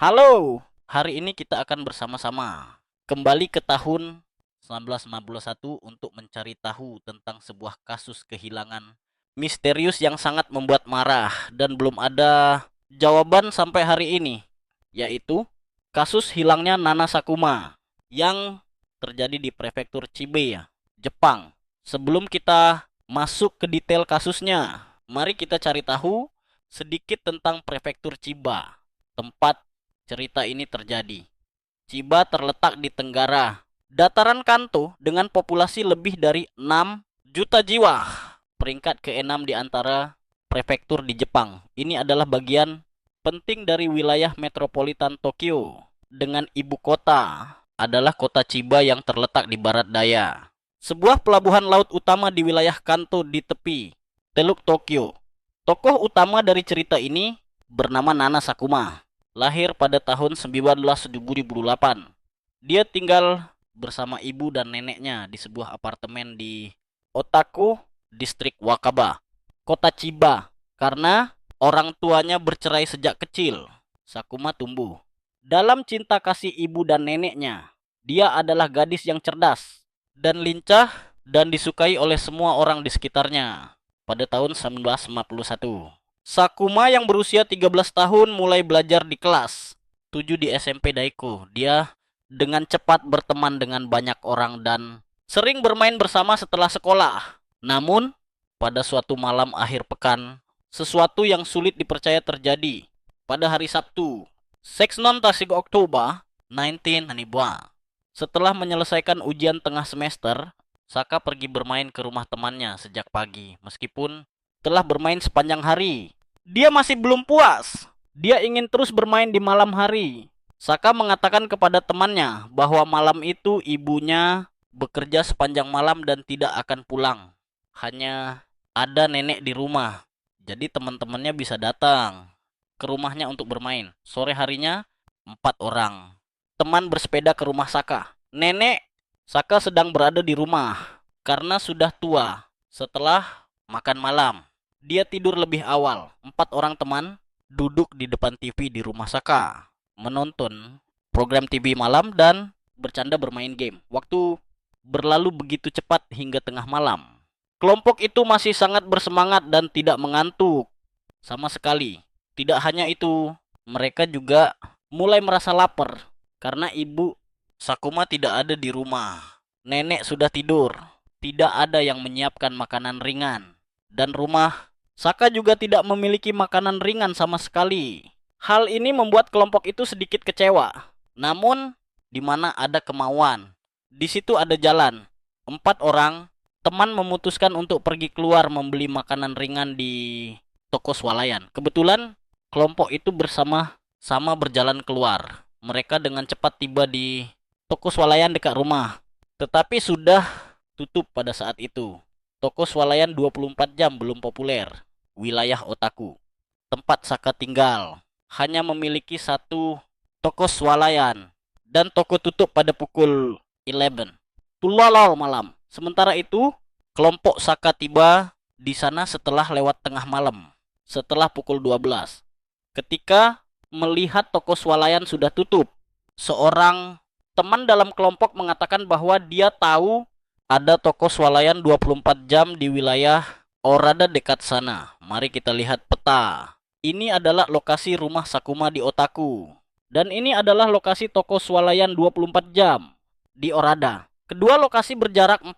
Halo, hari ini kita akan bersama-sama kembali ke tahun 1951 untuk mencari tahu tentang sebuah kasus kehilangan misterius yang sangat membuat marah dan belum ada jawaban sampai hari ini, yaitu kasus hilangnya Nana Sakuma yang terjadi di prefektur Chibe, Jepang. Sebelum kita masuk ke detail kasusnya, mari kita cari tahu sedikit tentang prefektur Chiba, tempat cerita ini terjadi. Chiba terletak di tenggara dataran Kanto dengan populasi lebih dari 6 juta jiwa. Peringkat ke-6 di antara prefektur di Jepang. Ini adalah bagian penting dari wilayah metropolitan Tokyo dengan ibu kota adalah kota Chiba yang terletak di barat daya. Sebuah pelabuhan laut utama di wilayah Kanto di tepi Teluk Tokyo. Tokoh utama dari cerita ini bernama Nana Sakuma. Lahir pada tahun 1978. Dia tinggal bersama ibu dan neneknya di sebuah apartemen di Otako, distrik Wakaba, kota Chiba. Karena orang tuanya bercerai sejak kecil, Sakuma tumbuh dalam cinta kasih ibu dan neneknya. Dia adalah gadis yang cerdas dan lincah dan disukai oleh semua orang di sekitarnya. Pada tahun 1951, Sakuma yang berusia 13 tahun mulai belajar di kelas 7 di SMP Daiko. Dia dengan cepat berteman dengan banyak orang dan sering bermain bersama setelah sekolah. Namun, pada suatu malam akhir pekan, sesuatu yang sulit dipercaya terjadi. Pada hari Sabtu, 6 Tasik Oktober 1992. Setelah menyelesaikan ujian tengah semester, Saka pergi bermain ke rumah temannya sejak pagi. Meskipun telah bermain sepanjang hari, dia masih belum puas. Dia ingin terus bermain di malam hari. Saka mengatakan kepada temannya bahwa malam itu ibunya bekerja sepanjang malam dan tidak akan pulang. Hanya ada nenek di rumah. Jadi teman-temannya bisa datang ke rumahnya untuk bermain. Sore harinya 4 orang teman bersepeda ke rumah Saka. Nenek Saka sedang berada di rumah karena sudah tua setelah makan malam. Dia tidur lebih awal. 4 orang teman duduk di depan TV di rumah Saka, menonton program TV malam dan bercanda bermain game. Waktu berlalu begitu cepat hingga tengah malam. Kelompok itu masih sangat bersemangat dan tidak mengantuk sama sekali. Tidak hanya itu, mereka juga mulai merasa lapar karena ibu Sakuma tidak ada di rumah. Nenek sudah tidur. Tidak ada yang menyiapkan makanan ringan. Dan rumah Saka juga tidak memiliki makanan ringan sama sekali. Hal ini membuat kelompok itu sedikit kecewa. Namun, di mana ada kemauan, di situ ada jalan. 4 orang teman memutuskan untuk pergi keluar membeli makanan ringan di toko swalayan. Kebetulan kelompok itu bersama-sama berjalan keluar. Mereka dengan cepat tiba di toko swalayan dekat rumah. Tetapi sudah tutup pada saat itu. Toko swalayan 24 jam belum populer. Wilayah Otaku, tempat Saka tinggal, hanya memiliki satu toko swalayan. Dan toko tutup pada pukul 11. Tulalal malam. Sementara itu, kelompok Saka tiba di sana setelah lewat tengah malam. Setelah pukul 12. Ketika melihat toko swalayan sudah tutup, seorang teman dalam kelompok mengatakan bahwa dia tahu ada toko swalayan 24 jam di wilayah Orada dekat sana. Mari kita lihat peta. Ini adalah lokasi rumah Sakuma di Otaku. Dan ini adalah lokasi toko swalayan 24 jam di Orada. Kedua lokasi berjarak 4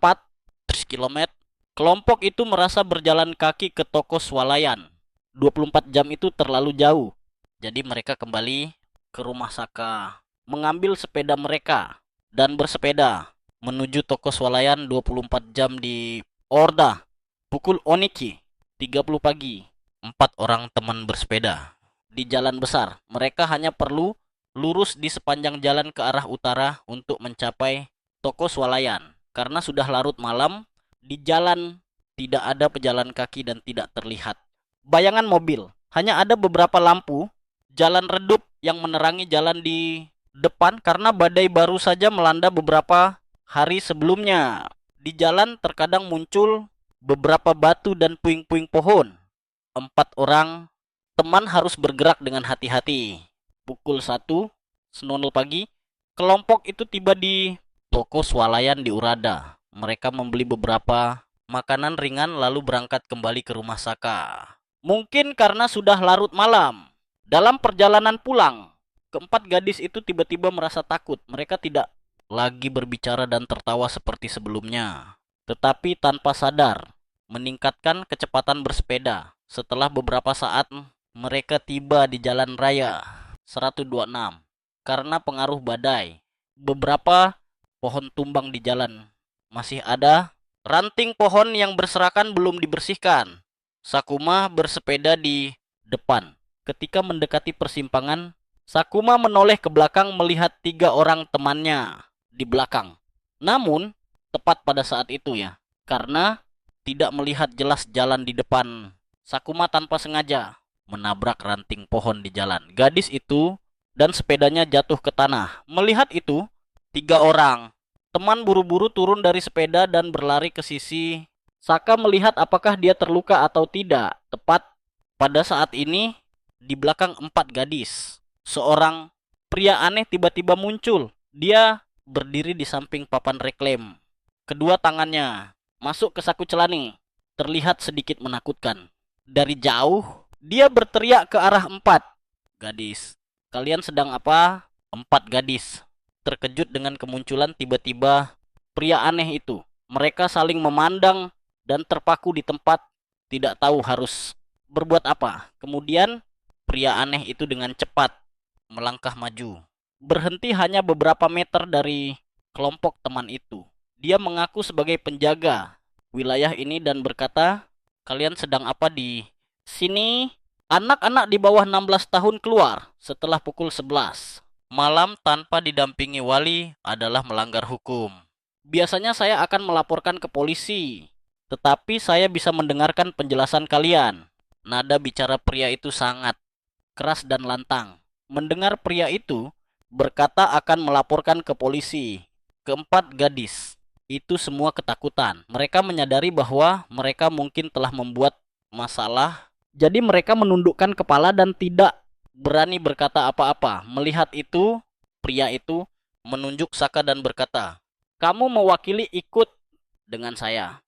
km. Kelompok itu merasa berjalan kaki ke toko swalayan 24 jam itu terlalu jauh. Jadi mereka kembali ke rumah Saka, mengambil sepeda mereka dan bersepeda menuju toko swalayan 24 jam di Orda. Pukul Oniki 30 pagi. 4 orang teman bersepeda di jalan besar. Mereka hanya perlu lurus di sepanjang jalan ke arah utara untuk mencapai toko swalayan. Karena sudah larut malam, di jalan tidak ada pejalan kaki dan tidak terlihat bayangan mobil. Hanya ada beberapa lampu jalan redup yang menerangi jalan di depan karena badai baru saja melanda beberapa hari sebelumnya. Di jalan terkadang muncul beberapa batu dan puing-puing pohon. 4 orang teman harus bergerak dengan hati-hati. pukul 1.00 pagi, kelompok itu tiba di toko swalayan di Urada. Mereka membeli beberapa makanan ringan lalu berangkat kembali ke rumah Saka. Mungkin karena sudah larut malam. Dalam perjalanan pulang, keempat gadis itu tiba-tiba merasa takut. Mereka tidak lagi berbicara dan tertawa seperti sebelumnya, tetapi tanpa sadar meningkatkan kecepatan bersepeda. Setelah beberapa saat, mereka tiba di jalan raya 126. Karena pengaruh badai, beberapa pohon tumbang di jalan. Masih ada ranting pohon yang berserakan belum dibersihkan. Sakuma bersepeda di depan. Ketika mendekati persimpangan, Sakuma menoleh ke belakang melihat 3 orang temannya di belakang. Namun, tepat pada saat itu ya, karena tidak melihat jelas jalan di depan, Sakuma tanpa sengaja menabrak ranting pohon di jalan. Gadis itu dan sepedanya jatuh ke tanah. Melihat itu, 3 orang teman buru-buru turun dari sepeda dan berlari ke sisi. Saka melihat apakah dia terluka atau tidak. Tepat pada saat ini, di belakang 4 gadis, seorang pria aneh tiba-tiba muncul. Dia berdiri di samping papan reklame. Kedua tangannya masuk ke saku celana. Terlihat sedikit menakutkan. Dari jauh, dia berteriak ke arah 4 gadis. Kalian sedang apa? 4 gadis terkejut dengan kemunculan tiba-tiba pria aneh itu. Mereka saling memandang dan terpaku di tempat, tidak tahu harus berbuat apa. Kemudian pria aneh itu dengan cepat melangkah maju, berhenti hanya beberapa meter dari kelompok teman itu. Dia mengaku sebagai penjaga wilayah ini dan berkata, "Kalian sedang apa di sini?" Anak-anak di bawah 16 tahun keluar setelah pukul 11. Malam tanpa didampingi wali adalah melanggar hukum. Biasanya saya akan melaporkan ke polisi, tetapi saya bisa mendengarkan penjelasan kalian. Nada bicara pria itu sangat keras dan lantang. Mendengar pria itu berkata akan melaporkan ke polisi. Keempat gadis itu semua ketakutan. Mereka menyadari bahwa mereka mungkin telah membuat masalah. Jadi mereka menundukkan kepala dan tidak berani berkata apa-apa. Melihat itu, pria itu menunjuk Saka dan berkata, "Kamu mewakili ikut dengan saya."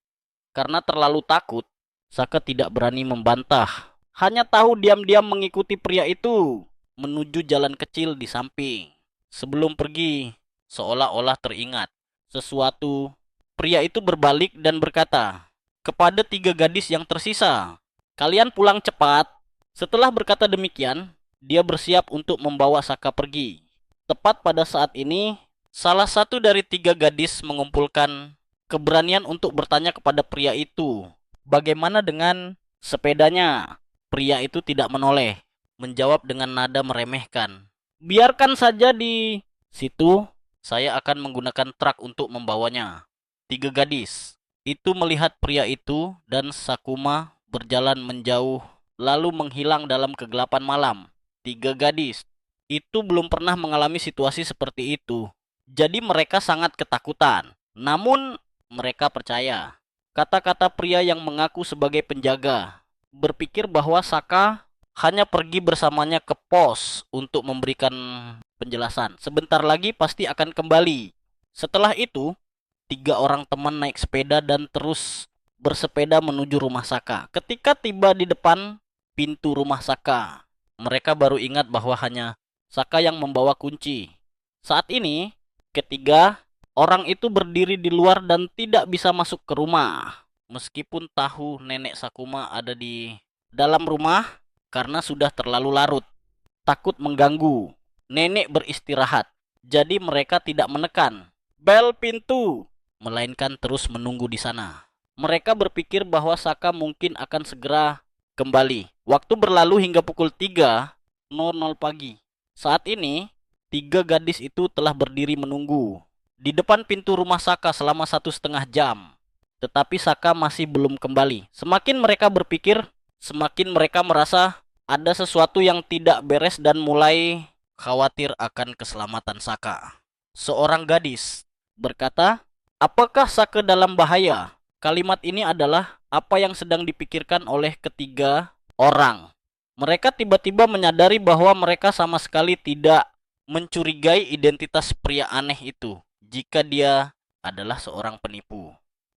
Karena terlalu takut, Saka tidak berani membantah. Hanya tahu diam-diam mengikuti pria itu menuju jalan kecil di samping. Sebelum pergi, seolah-olah teringat sesuatu, pria itu berbalik dan berkata kepada 3 gadis yang tersisa, "Kalian pulang cepat." Setelah berkata demikian, dia bersiap untuk membawa Saka pergi. Tepat pada saat ini, salah satu dari 3 gadis mengumpulkan keberanian untuk bertanya kepada pria itu, "Bagaimana dengan sepedanya?" Pria itu tidak menoleh, menjawab dengan nada meremehkan, "Biarkan saja di situ, saya akan menggunakan truk untuk membawanya." 3 gadis itu melihat pria itu dan Sakuma berjalan menjauh lalu menghilang dalam kegelapan malam. 3 gadis itu belum pernah mengalami situasi seperti itu. Jadi mereka sangat ketakutan. Namun mereka percaya. Kata-kata pria yang mengaku sebagai penjaga berpikir bahwa Saka hanya pergi bersamanya ke pos untuk memberikan penjelasan. Sebentar lagi pasti akan kembali. Setelah itu, 3 orang teman naik sepeda dan terus bersepeda menuju rumah Saka. Ketika tiba di depan pintu rumah Saka, mereka baru ingat bahwa hanya Saka yang membawa kunci. Saat ini, ketiga orang itu berdiri di luar dan tidak bisa masuk ke rumah. Meskipun tahu nenek Sakuma ada di dalam rumah karena sudah terlalu larut. Takut mengganggu. Nenek beristirahat. Jadi mereka tidak menekan bel pintu, melainkan terus menunggu di sana. Mereka berpikir bahwa Saka mungkin akan segera kembali. Waktu berlalu hingga pukul 3.00 pagi. Saat ini, 3 gadis itu telah berdiri menunggu di depan pintu rumah Saka selama 1,5 jam. Tetapi Saka masih belum kembali. Semakin mereka berpikir, semakin mereka merasa ada sesuatu yang tidak beres dan mulai khawatir akan keselamatan Saka. Seorang gadis berkata, "Apakah Saka dalam bahaya?" Kalimat ini adalah apa yang sedang dipikirkan oleh ketiga orang. Mereka tiba-tiba menyadari bahwa mereka sama sekali tidak mencurigai identitas pria aneh itu jika dia adalah seorang penipu.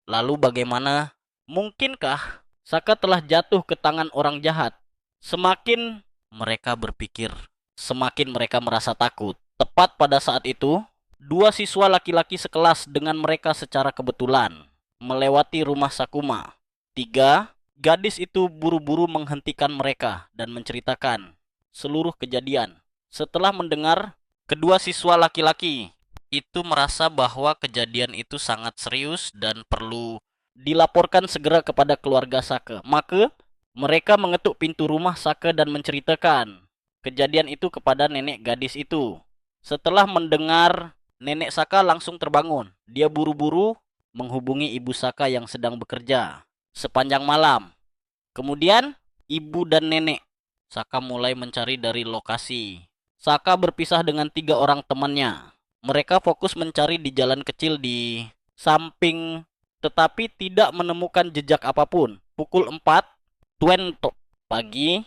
Lalu bagaimana? Mungkinkah Saka telah jatuh ke tangan orang jahat? Semakin mereka berpikir, semakin mereka merasa takut. Tepat pada saat itu, dua siswa laki-laki sekelas dengan mereka secara kebetulan melewati rumah Sakuma. Tiga, gadis itu buru-buru menghentikan mereka dan menceritakan seluruh kejadian. Setelah mendengar, kedua siswa laki-laki itu merasa bahwa kejadian itu sangat serius dan perlu dilaporkan segera kepada keluarga Saka. Maka mereka mengetuk pintu rumah Saka dan menceritakan kejadian itu kepada nenek gadis itu. Setelah mendengar, nenek Saka langsung terbangun. Dia buru-buru menghubungi ibu Saka yang sedang bekerja sepanjang malam. Kemudian, ibu dan nenek Saka mulai mencari dari lokasi. Saka berpisah dengan 3 orang temannya. Mereka fokus mencari di jalan kecil di samping, tetapi tidak menemukan jejak apapun. Pukul 4:20 pagi,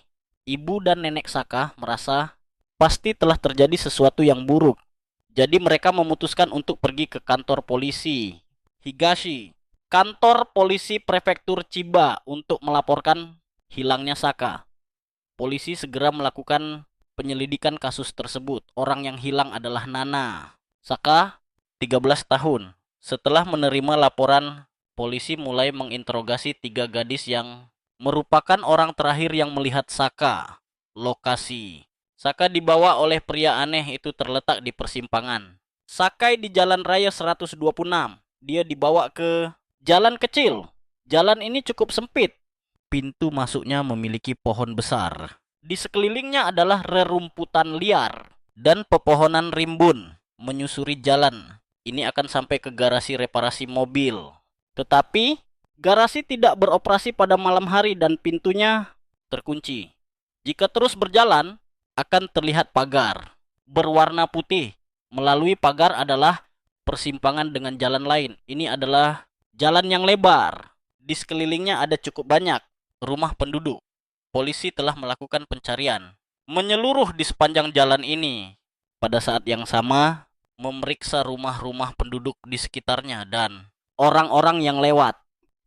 ibu dan nenek Saka merasa pasti telah terjadi sesuatu yang buruk. Jadi mereka memutuskan untuk pergi ke kantor polisi Higashi, kantor polisi prefektur Chiba, untuk melaporkan hilangnya Saka. Polisi segera melakukan penyelidikan kasus tersebut. Orang yang hilang adalah Nana. Saka, 13 tahun. Setelah menerima laporan, polisi mulai menginterogasi 3 gadis yang merupakan orang terakhir yang melihat Saka. Lokasi Saka dibawa oleh pria aneh itu terletak di persimpangan Sakai di Jalan Raya 126. Dia dibawa ke jalan kecil. Jalan ini cukup sempit. Pintu masuknya memiliki pohon besar. Di sekelilingnya adalah rerumputan liar dan pepohonan rimbun menyusuri jalan. Ini akan sampai ke garasi reparasi mobil. Tetapi garasi tidak beroperasi pada malam hari dan pintunya terkunci. Jika terus berjalan, akan terlihat pagar berwarna putih. Melalui pagar adalah persimpangan dengan jalan lain. Ini adalah jalan yang lebar. Di sekelilingnya ada cukup banyak rumah penduduk. Polisi telah melakukan pencarian menyeluruh di sepanjang jalan ini. Pada saat yang sama, memeriksa rumah-rumah penduduk di sekitarnya dan orang-orang yang lewat,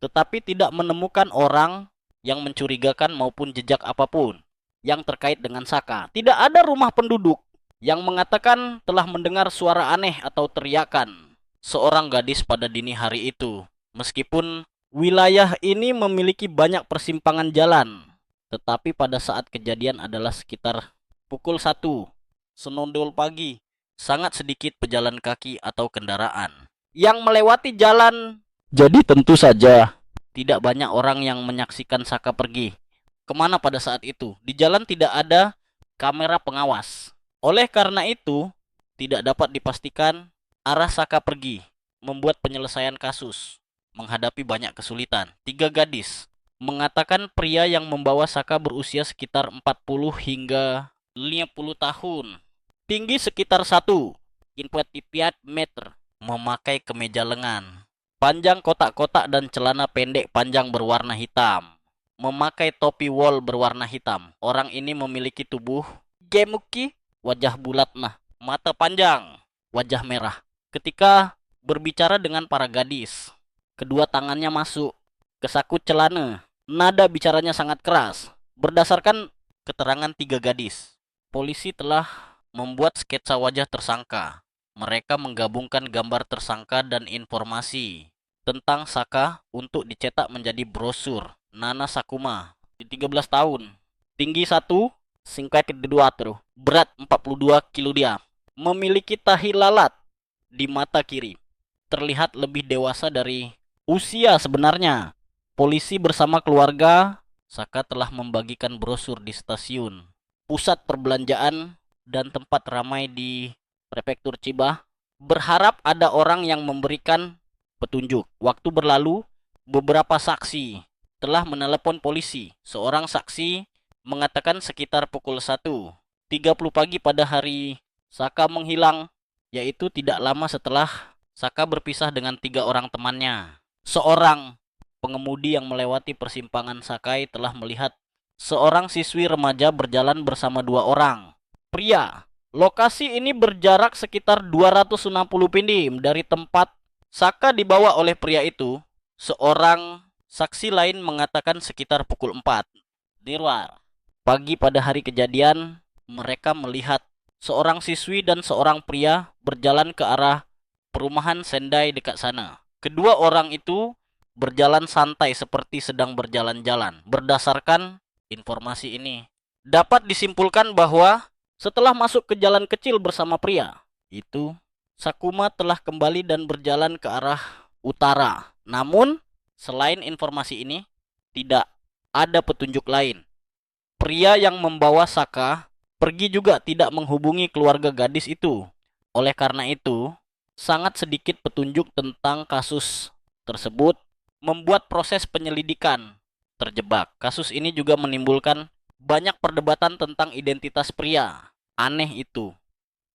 tetapi tidak menemukan orang yang mencurigakan maupun jejak apapun yang terkait dengan Saka. Tidak ada rumah penduduk yang mengatakan telah mendengar suara aneh atau teriakan seorang gadis pada dini hari itu. Meskipun wilayah ini memiliki banyak persimpangan jalan, tetapi pada saat kejadian adalah sekitar pukul 1 senondol pagi. Sangat sedikit pejalan kaki atau kendaraan yang melewati jalan. Jadi tentu saja tidak banyak orang yang menyaksikan Saka pergi kemana pada saat itu. Di jalan tidak ada kamera pengawas. Oleh karena itu, tidak dapat dipastikan arah Saka pergi, membuat penyelesaian kasus menghadapi banyak kesulitan. 3 gadis mengatakan pria yang membawa Saka berusia sekitar 40 hingga 50 tahun. Tinggi sekitar 1,4 meter. Memakai kemeja lengan panjang kotak-kotak dan celana pendek panjang berwarna hitam. Memakai topi wol berwarna hitam. Orang ini memiliki tubuh gemuki, wajah bulat mata panjang, wajah merah. Ketika berbicara dengan para gadis, kedua tangannya masuk ke saku celana. Nada bicaranya sangat keras. Berdasarkan keterangan 3 gadis, polisi telah membuat sketsa wajah tersangka. Mereka menggabungkan gambar tersangka dan informasi tentang Saka untuk dicetak menjadi brosur. Nana Sakuma, di 13 tahun, tinggi 1,52 berat 42 kilo dia. Memiliki tahi lalat di mata kiri. Terlihat lebih dewasa dari usia sebenarnya. Polisi bersama keluarga Saka telah membagikan brosur di stasiun, pusat perbelanjaan, dan tempat ramai di prefektur Chiba, berharap ada orang yang memberikan petunjuk. Waktu berlalu, beberapa saksi telah menelepon polisi. Seorang saksi mengatakan sekitar pukul 1:30 pagi pada hari Saka menghilang, yaitu tidak lama setelah Saka berpisah dengan 3 orang temannya. Seorang pengemudi yang melewati persimpangan Sakai telah melihat seorang siswi remaja berjalan bersama dua orang pria. Lokasi ini berjarak sekitar 260 pindim dari tempat Saka dibawa oleh pria itu. Seorang saksi lain mengatakan sekitar pukul 4 di luar. Pagi pada hari kejadian, mereka melihat seorang siswi dan seorang pria berjalan ke arah perumahan Sendai dekat sana. Kedua orang itu berjalan santai seperti sedang berjalan-jalan. Berdasarkan informasi ini, dapat disimpulkan bahwa setelah masuk ke jalan kecil bersama pria itu, Sakuma telah kembali dan berjalan ke arah utara. Namun, selain informasi ini, tidak ada petunjuk lain. Pria yang membawa Saka pergi juga tidak menghubungi keluarga gadis itu. Oleh karena itu, sangat sedikit petunjuk tentang kasus tersebut, membuat proses penyelidikan terjebak. Kasus ini juga menimbulkan banyak perdebatan tentang identitas pria. Aneh itu.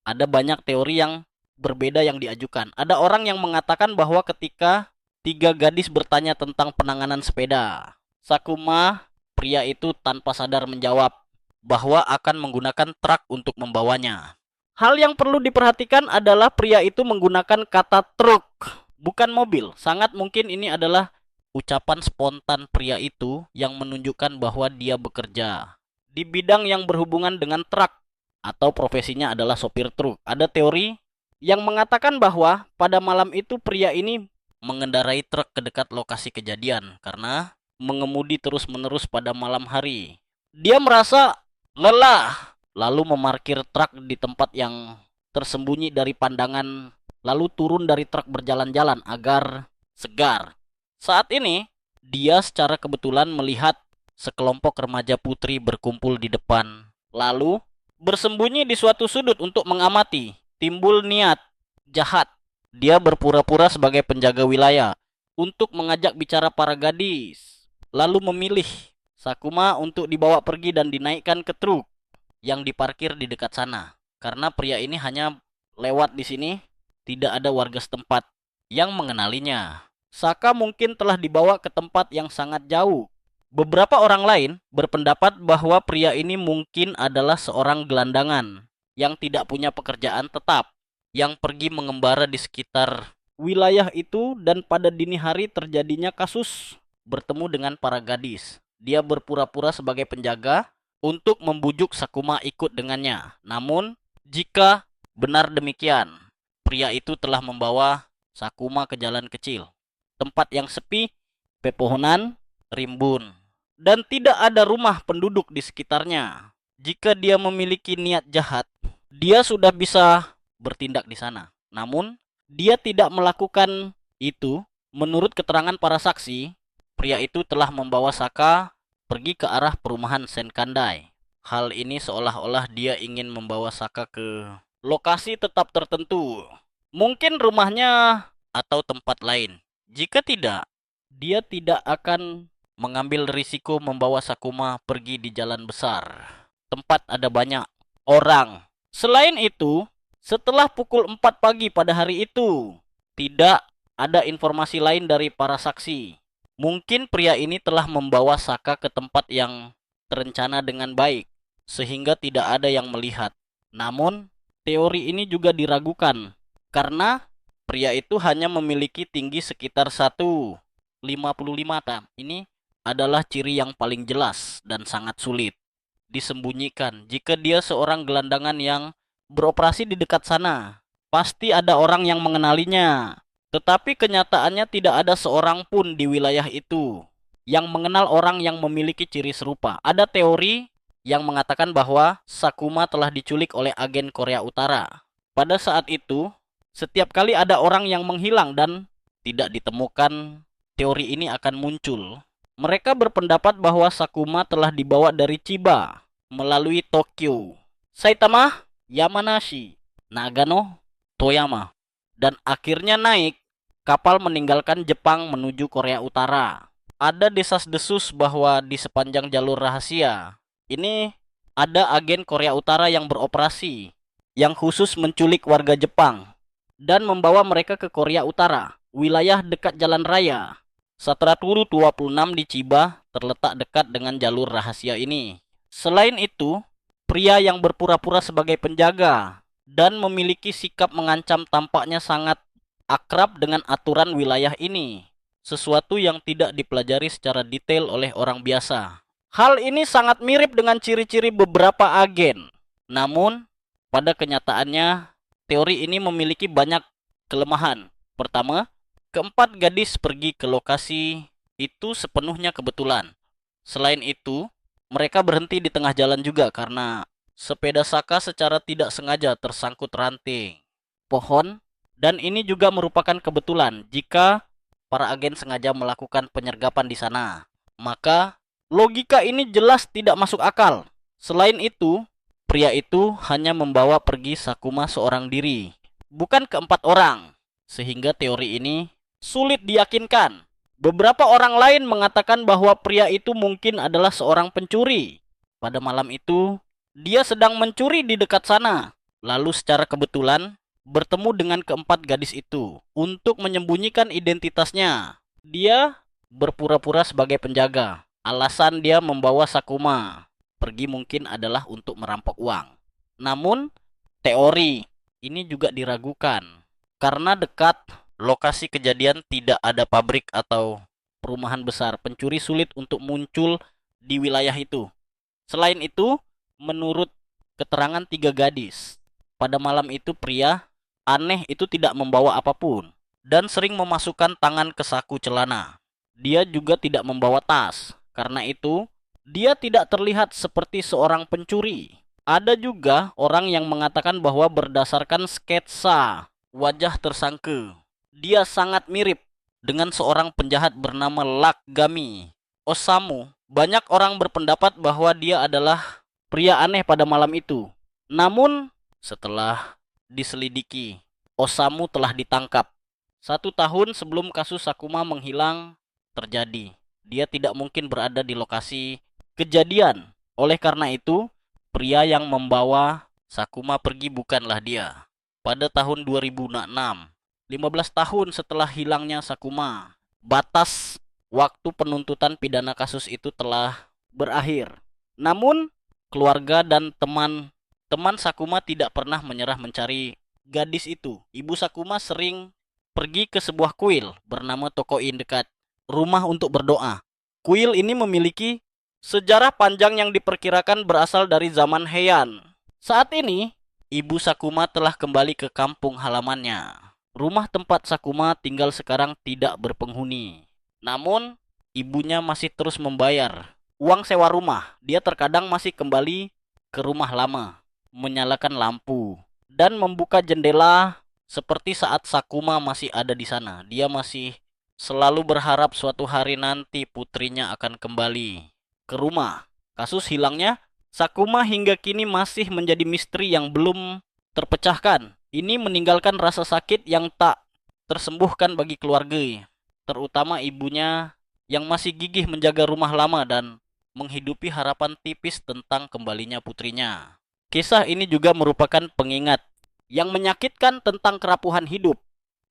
Ada banyak teori yang berbeda yang diajukan. Ada orang yang mengatakan bahwa ketika tiga gadis bertanya tentang penanganan sepeda, Sakuma, pria itu tanpa sadar menjawab bahwa akan menggunakan truk untuk membawanya. Hal yang perlu diperhatikan adalah pria itu menggunakan kata truk, bukan mobil. Sangat mungkin ini adalah ucapan spontan pria itu yang menunjukkan bahwa dia bekerja di bidang yang berhubungan dengan truk atau profesinya adalah sopir truk. Ada teori yang mengatakan bahwa pada malam itu pria ini mengendarai truk ke dekat lokasi kejadian karena mengemudi terus-menerus pada malam hari. Dia merasa lelah, lalu memarkir truk di tempat yang tersembunyi dari pandangan, lalu turun dari truk berjalan-jalan agar segar. Saat ini, dia secara kebetulan melihat sekelompok remaja putri berkumpul di depan, lalu bersembunyi di suatu sudut untuk mengamati. Timbul niat jahat. Dia berpura-pura sebagai penjaga wilayah untuk mengajak bicara para gadis, lalu memilih Sakuma untuk dibawa pergi dan dinaikkan ke truk yang diparkir di dekat sana. Karena pria ini hanya lewat di sini, tidak ada warga setempat yang mengenalinya. Saka mungkin telah dibawa ke tempat yang sangat jauh. Beberapa orang lain berpendapat bahwa pria ini mungkin adalah seorang gelandangan yang tidak punya pekerjaan tetap, yang pergi mengembara di sekitar wilayah itu dan pada dini hari terjadinya kasus bertemu dengan para gadis. Dia berpura-pura sebagai penjaga untuk membujuk Sakuma ikut dengannya. Namun, jika benar demikian, pria itu telah membawa Sakuma ke jalan kecil, tempat yang sepi, pepohonan, rimbun, dan tidak ada rumah penduduk di sekitarnya. Jika dia memiliki niat jahat, dia sudah bisa bertindak di sana. Namun, dia tidak melakukan itu. Menurut keterangan para saksi, pria itu telah membawa Saka pergi ke arah perumahan Senkandai. Hal ini seolah-olah dia ingin membawa Saka ke lokasi tetap tertentu. Mungkin rumahnya atau tempat lain. Jika tidak, dia tidak akan mengambil risiko membawa Sakuma pergi di jalan besar. Tempat ada banyak orang. Selain itu, setelah pukul 4 pagi pada hari itu, tidak ada informasi lain dari para saksi. Mungkin pria ini telah membawa Saka ke tempat yang terencana dengan baik, sehingga tidak ada yang melihat. Namun, teori ini juga diragukan, karena pria itu hanya memiliki tinggi sekitar 1,55 tam. Ini adalah ciri yang paling jelas dan sangat sulit disembunyikan. Jika dia seorang gelandangan yang beroperasi di dekat sana, pasti ada orang yang mengenalinya. Tetapi kenyataannya tidak ada seorang pun di wilayah itu yang mengenal orang yang memiliki ciri serupa. Ada teori yang mengatakan bahwa Sakuma telah diculik oleh agen Korea Utara. Pada saat itu, setiap kali ada orang yang menghilang dan tidak ditemukan, teori ini akan muncul. Mereka berpendapat bahwa Sakuma telah dibawa dari Chiba melalui Tokyo, Saitama, Yamanashi, Nagano, Toyama, dan akhirnya naik kapal meninggalkan Jepang menuju Korea Utara. Ada desas-desus bahwa di sepanjang jalur rahasia ini ada agen Korea Utara yang beroperasi, yang khusus menculik warga Jepang dan membawa mereka ke Korea Utara, wilayah dekat jalan raya. 126 di Chiba terletak dekat dengan jalur rahasia ini. Selain itu, pria yang berpura-pura sebagai penjaga dan memiliki sikap mengancam tampaknya sangat akrab dengan aturan wilayah ini, sesuatu yang tidak dipelajari secara detail oleh orang biasa. Hal ini sangat mirip dengan ciri-ciri beberapa agen. Namun, pada kenyataannya, teori ini memiliki banyak kelemahan. Pertama, keempat gadis pergi ke lokasi itu sepenuhnya kebetulan. Selain itu, mereka berhenti di tengah jalan juga karena sepeda Saka secara tidak sengaja tersangkut ranting pohon, dan ini juga merupakan kebetulan jika para agen sengaja melakukan penyergapan di sana. Maka, logika ini jelas tidak masuk akal. Selain itu, pria itu hanya membawa pergi Sakuma seorang diri, bukan keempat orang, sehingga teori ini sulit diyakinkan. Beberapa orang lain mengatakan bahwa pria itu mungkin adalah seorang pencuri. Pada malam itu, dia sedang mencuri di dekat sana. Lalu secara kebetulan, bertemu dengan keempat gadis itu untuk menyembunyikan identitasnya. Dia berpura-pura sebagai penjaga. Alasan dia membawa Sakuma pergi mungkin adalah untuk merampok uang. Namun, teori ini juga diragukan karena dekat lokasi kejadian tidak ada pabrik atau perumahan besar. Pencuri sulit untuk muncul di wilayah itu. Selain itu, menurut keterangan 3 gadis, pada malam itu pria aneh itu tidak membawa apapun dan sering memasukkan tangan ke saku celana. Dia juga tidak membawa tas. Karena itu, dia tidak terlihat seperti seorang pencuri. Ada juga orang yang mengatakan bahwa berdasarkan sketsa wajah tersangka, dia sangat mirip dengan seorang penjahat bernama Lakgami Osamu. Banyak orang berpendapat bahwa dia adalah pria aneh pada malam itu. Namun, setelah diselidiki, Osamu telah ditangkap. 1 tahun sebelum kasus Sakuma menghilang terjadi, dia tidak mungkin berada di lokasi kejadian. Oleh karena itu, pria yang membawa Sakuma pergi bukanlah dia. Pada tahun 2006, 15 tahun setelah hilangnya Sakuma, batas waktu penuntutan pidana kasus itu telah berakhir. Namun, keluarga dan teman Sakuma tidak pernah menyerah mencari gadis itu. Ibu Sakuma sering pergi ke sebuah kuil bernama Tokoin dekat rumah untuk berdoa. Kuil ini memiliki sejarah panjang yang diperkirakan berasal dari zaman Heian. Saat ini, Ibu Sakuma telah kembali ke kampung halamannya. Rumah tempat Sakuma tinggal sekarang tidak berpenghuni. Namun, ibunya masih terus membayar uang sewa rumah. Dia terkadang masih kembali ke rumah lama, menyalakan lampu, dan membuka jendela seperti saat Sakuma masih ada di sana. Dia masih selalu berharap suatu hari nanti putrinya akan kembali ke rumah. Kasus hilangnya Sakuma hingga kini masih menjadi misteri yang belum terpecahkan. Ini meninggalkan rasa sakit yang tak tersembuhkan bagi keluarga, terutama ibunya yang masih gigih menjaga rumah lama dan menghidupi harapan tipis tentang kembalinya putrinya. Kisah ini juga merupakan pengingat yang menyakitkan tentang kerapuhan hidup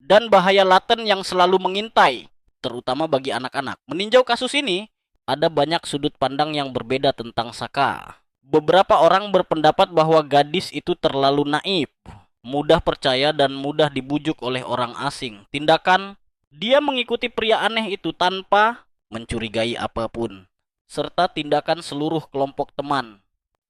dan bahaya laten yang selalu mengintai, terutama bagi anak-anak. Meninjau kasus ini, ada banyak sudut pandang yang berbeda tentang Saka. Beberapa orang berpendapat bahwa gadis itu terlalu naif, mudah percaya dan mudah dibujuk oleh orang asing. Tindakan dia mengikuti pria aneh itu tanpa mencurigai apapun, serta tindakan seluruh kelompok teman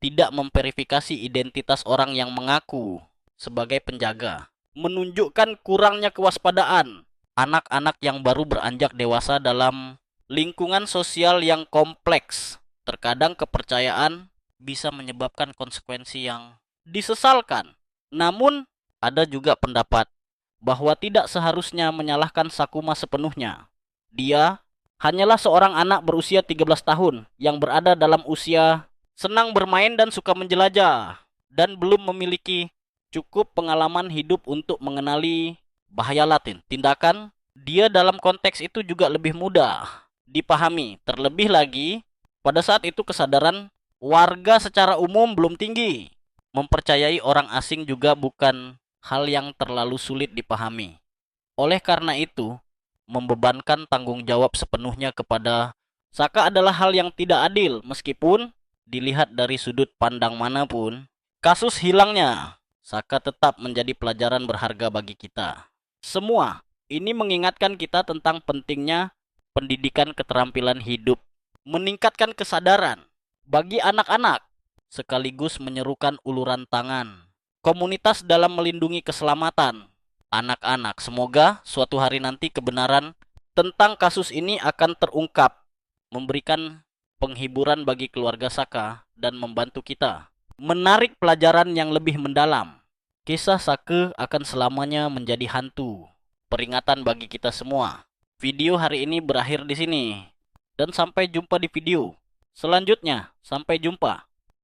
tidak memverifikasi identitas orang yang mengaku sebagai penjaga, menunjukkan kurangnya kewaspadaan anak-anak yang baru beranjak dewasa dalam lingkungan sosial yang kompleks. Terkadang kepercayaan bisa menyebabkan konsekuensi yang disesalkan. Namun, ada juga pendapat bahwa tidak seharusnya menyalahkan Sakuma sepenuhnya. Dia hanyalah seorang anak berusia 13 tahun yang berada dalam usia senang bermain dan suka menjelajah, dan belum memiliki cukup pengalaman hidup untuk mengenali bahaya laten. Tindakan dia dalam konteks itu juga lebih mudah dipahami. Terlebih lagi, pada saat itu kesadaran warga secara umum belum tinggi. Mempercayai orang asing juga bukan hal yang terlalu sulit dipahami. Oleh karena itu, membebankan tanggung jawab sepenuhnya kepada Saka adalah hal yang tidak adil meskipun dilihat dari sudut pandang manapun. Kasus hilangnya Saka tetap menjadi pelajaran berharga bagi kita. Semua ini mengingatkan kita tentang pentingnya pendidikan keterampilan hidup, meningkatkan kesadaran bagi anak-anak, sekaligus menyerukan uluran tangan komunitas dalam melindungi keselamatan anak-anak. Semoga suatu hari nanti kebenaran tentang kasus ini akan terungkap, memberikan penghiburan bagi keluarga Saka dan membantu kita menarik pelajaran yang lebih mendalam. Kisah Saka akan selamanya menjadi hantu, peringatan bagi kita semua. Video hari ini berakhir di sini dan sampai jumpa di video selanjutnya. Sampai jumpa.